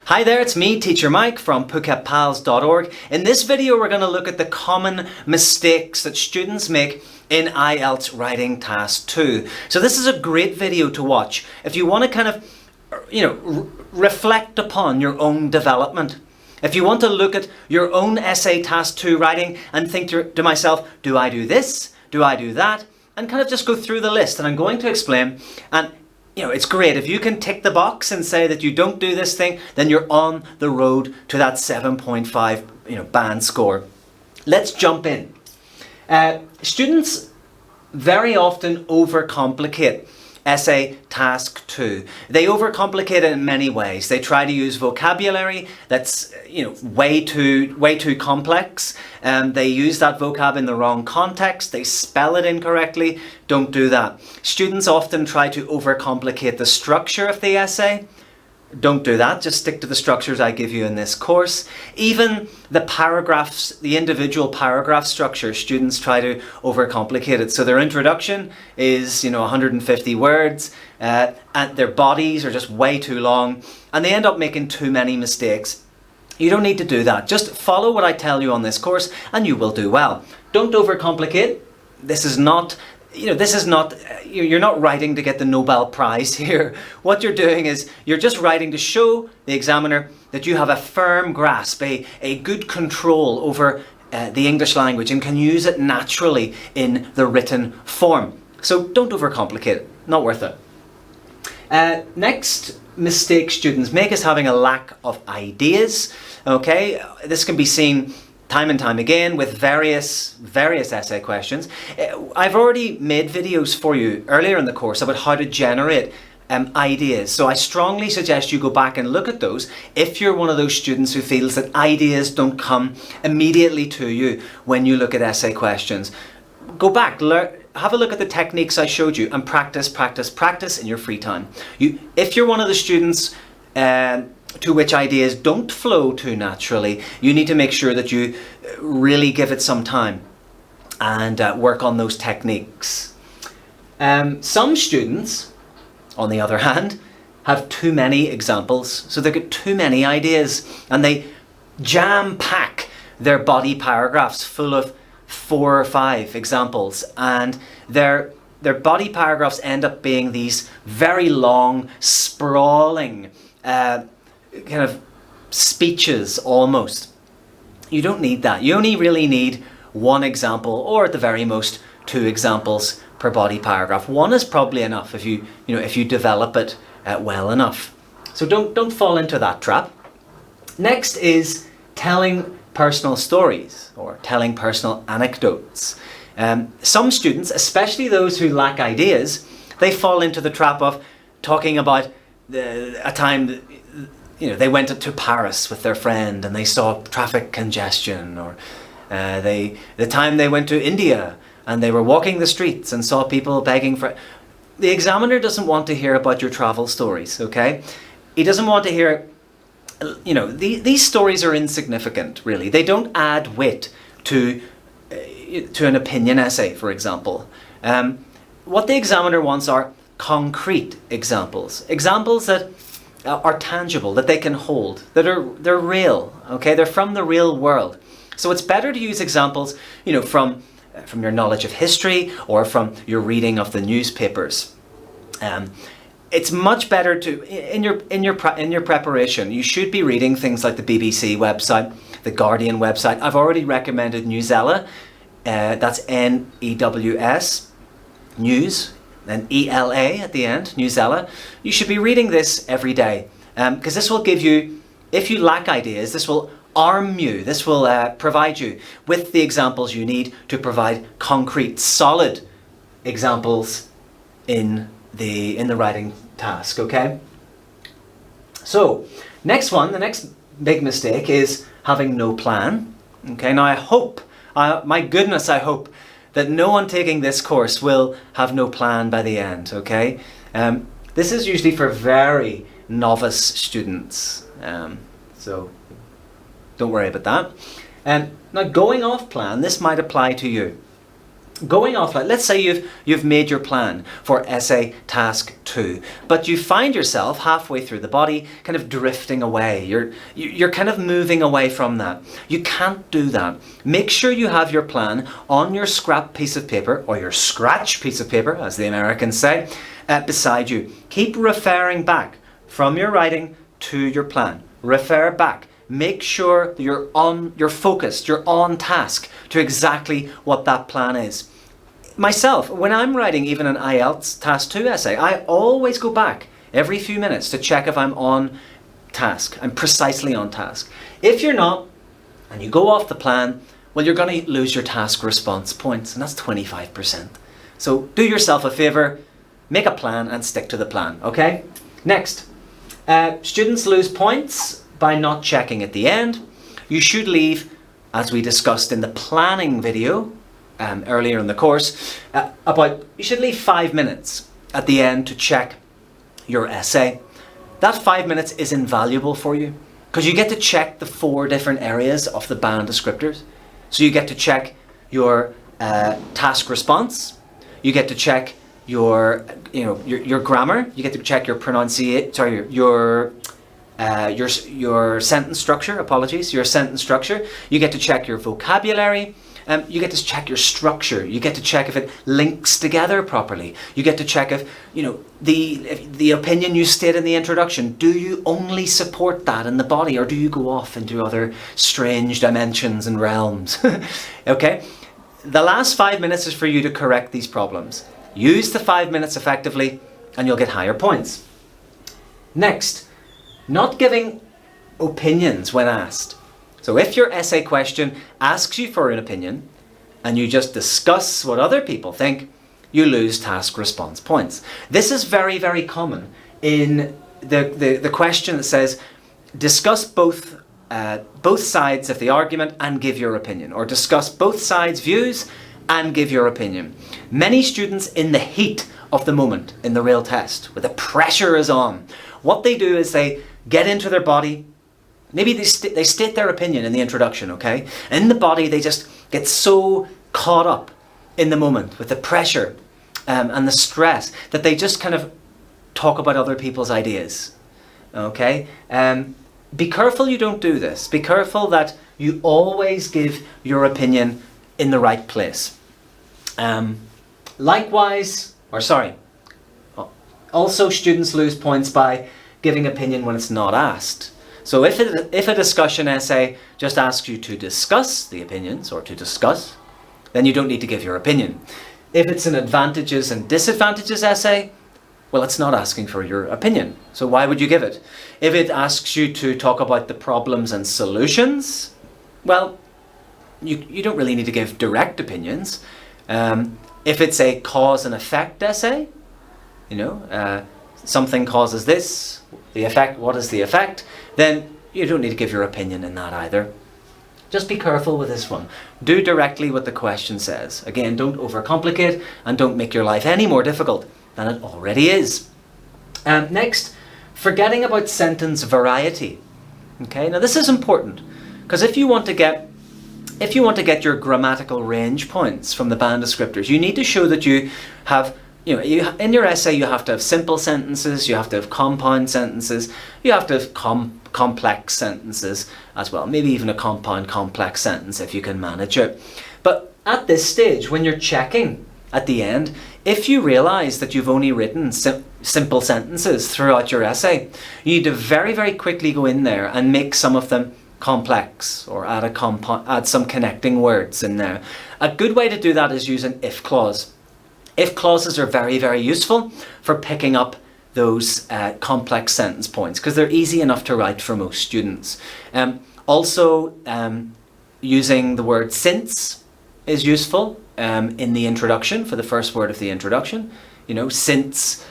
Hi there, it's me, Teacher Mike from phuketpals.org. In this video we're going to look at the common mistakes that students make in IELTS Writing Task 2. So this is a great video to watch if you want to kind of, reflect upon your own development. If you want to look at your own essay Task 2 writing and think to myself, do I do this? Do I do that? And kind of just go through the list, and I'm going to explain. And it's great. If you can tick the box and say that you don't do this thing, then you're on the road to that 7.5 band score. Let's jump in. Students very often overcomplicate essay task 2. They overcomplicate it in many ways. They try to use vocabulary that's way too complex. They use that vocab in the wrong context. They spell it incorrectly. Don't do that. Students often try to overcomplicate the structure of the essay. Don't do that. Just stick to the structures I give you in this course. Even the paragraphs, the individual paragraph structure, students try to overcomplicate it. So their introduction is 150 words, and their bodies are just way too long, and they end up making too many mistakes. You don't need to do that. Just follow what I tell you on this course and you will do well. Don't overcomplicate. This is not, you're not writing to get the Nobel Prize here. What you're doing is you're just writing to show the examiner that you have a firm grasp, a good control over the English language and can use it naturally in the written form. So don't overcomplicate it. Not worth it. Next mistake students make is having a lack of ideas. Okay, this can be seen time and time again with various essay questions. I've already made videos for you earlier in the course about how to generate ideas. So I strongly suggest you go back and look at those if you're one of those students who feels that ideas don't come immediately to you when you look at essay questions. Go back, have a look at the techniques I showed you and practice in your free time. If you're one of the students to which ideas don't flow too naturally, you need to make sure that you really give it some time and work on those techniques. Some students, on the other hand, have too many examples, so they get too many ideas and they jam-pack their body paragraphs full of 4 or 5 examples, and their body paragraphs end up being these very long, sprawling kind of speeches almost. You don't need that. You only really need 1 example, or at the very most 2 examples per body paragraph. 1 is probably enough if you develop it well enough. So don't fall into that trap. Next is telling personal stories or telling personal anecdotes. Some students, especially those who lack ideas, they fall into the trap of talking about a time that, they went to Paris with their friend and they saw traffic congestion, or the time they went to India and they were walking the streets and saw people begging for... The examiner doesn't want to hear about your travel stories, okay? He doesn't want to hear... these stories are insignificant, really. They don't add wit to an opinion essay, for example. What the examiner wants are concrete examples. Examples that are tangible, that they can hold, they're real, okay? They're from the real world. So it's better to use examples, from your knowledge of history or from your reading of the newspapers. It's much better to, in your preparation, you should be reading things like the BBC website, the Guardian website. I've already recommended Newsella, that's N-E-W-S, News, then E-L-A at the end, Newsella. You should be reading this every day, because this will give you, if you lack ideas, this will arm you, this will provide you with the examples you need to provide concrete, solid examples in the writing task, okay? So, next one, the next big mistake is having no plan. Okay, now I hope, my goodness, I hope that no one taking this course will have no plan by the end, okay? This is usually for very novice students, so don't worry about that. Now, going off plan, this might apply to you. going off, like, let's say you've made your plan for essay task 2, but you find yourself halfway through the body kind of drifting away. You're kind of moving away from that. You can't do that. Make sure you have your plan on your scrap piece of paper, or your scratch piece of paper, as the Americans say, beside you. Keep referring back from your writing to your plan. Refer back. Make sure that you're focused, you're on task to exactly what that plan is. Myself, when I'm writing even an IELTS task 2 essay, I always go back every few minutes to check if I'm on task. I'm precisely on task. If you're not, and you go off the plan, well, you're going to lose your task response points, and that's 25%. So do yourself a favor, make a plan and stick to the plan, okay? Next, students lose points by not checking at the end. You should leave, as we discussed in the planning video earlier in the course, you should leave 5 minutes at the end to check your essay. That 5 minutes is invaluable for you because you get to check the 4 different areas of the band descriptors. So you get to check your task response, you get to check your grammar, you get to check your pronunciation, your sentence structure, your sentence structure. You get to check your vocabulary. You get to check your structure. You get to check if it links together properly. You get to check if, the opinion you state in the introduction, do you only support that in the body, or do you go off into other strange dimensions and realms? Okay? The last 5 minutes is for you to correct these problems. Use the 5 minutes effectively and you'll get higher points. Next, not giving opinions when asked. So if your essay question asks you for an opinion and you just discuss what other people think, you lose task response points. This is very, very common in the question that says, discuss both sides of the argument and give your opinion, or discuss both sides' views and give your opinion. Many students, in the heat of the moment in the real test, where the pressure is on, what they do is they get into their body. Maybe they state their opinion in the introduction, okay? In the body, they just get so caught up in the moment with the pressure and the stress that they just kind of talk about other people's ideas, okay? Be careful you don't do this. Be careful that you always give your opinion in the right place. Also students lose points by giving opinion when it's not asked. So if a discussion essay just asks you to discuss the opinions, or to discuss, then you don't need to give your opinion. If it's an advantages and disadvantages essay, well, it's not asking for your opinion. So why would you give it? If it asks you to talk about the problems and solutions, well, you don't really need to give direct opinions. If it's a cause and effect essay, something causes this, the effect, what is the effect? Then you don't need to give your opinion in that either. Just be careful with this one. Do directly what the question says. Again, don't overcomplicate and don't make your life any more difficult than it already is. Next, forgetting about sentence variety. Okay, now this is important because if you want to get your grammatical range points from the band descriptors, you need to show that you have, in your essay you have to have simple sentences, you have to have compound sentences, you have to have complex sentences as well, maybe even a compound complex sentence if you can manage it. But at this stage, when you're checking at the end, if you realise that you've only written simple sentences throughout your essay, you need to very, very quickly go in there and make some of them complex, or add some connecting words in there. A good way to do that is use an if clause. If clauses are very, very useful for picking up those complex sentence points because they're easy enough to write for most students. Also, using the word since is useful in the introduction, for the first word of the introduction. Since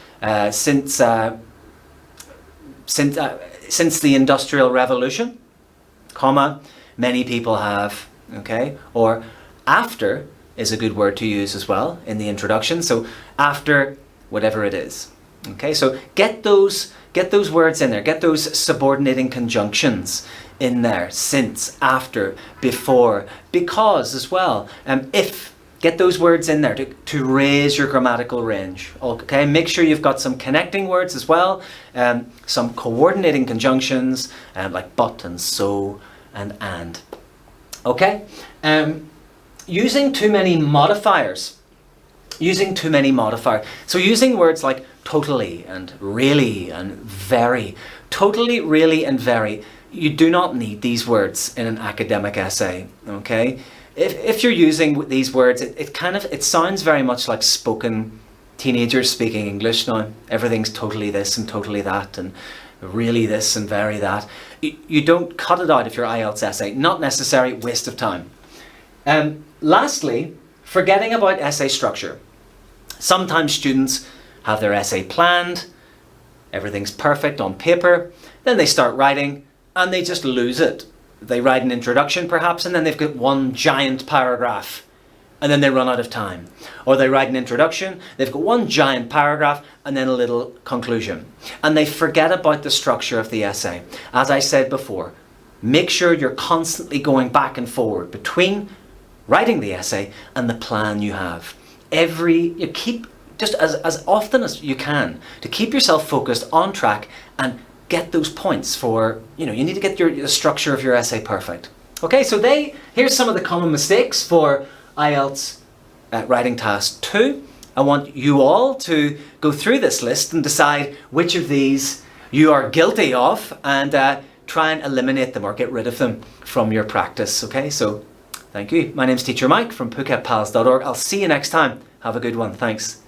the Industrial Revolution, comma, many people have, okay? Or after is a good word to use as well in the introduction. So after whatever it is, okay? So get those words in there, get those subordinating conjunctions in there. Since, after, before, because as well. If, get those words in there to raise your grammatical range. Okay, make sure you've got some connecting words as well, some coordinating conjunctions like but and so and. Okay, using too many modifiers. So using words like totally and really and very. Totally, really and very. You do not need these words in an academic essay, okay? If you're using these words, it sounds very much like spoken teenagers speaking English now. Everything's totally this and totally that and really this and very that. You don't cut it out of your IELTS essay. Not necessary, waste of time. Lastly, forgetting about essay structure. Sometimes students have their essay planned, everything's perfect on paper, then they start writing and they just lose it. They write an introduction perhaps, and then they've got one giant paragraph and then they run out of time. Or they write an introduction, they've got one giant paragraph and then a little conclusion. And they forget about the structure of the essay. As I said before, make sure you're constantly going back and forward between writing the essay and the plan you have. You keep just as often as you can to keep yourself focused on track and get those points for, you need to get the structure of your essay perfect. Okay, so here's some of the common mistakes for IELTS writing task 2. I want you all to go through this list and decide which of these you are guilty of and try and eliminate them or get rid of them from your practice. Okay, so thank you. My name's Teacher Mike from phuketpals.org. I'll see you next time. Have a good one. Thanks.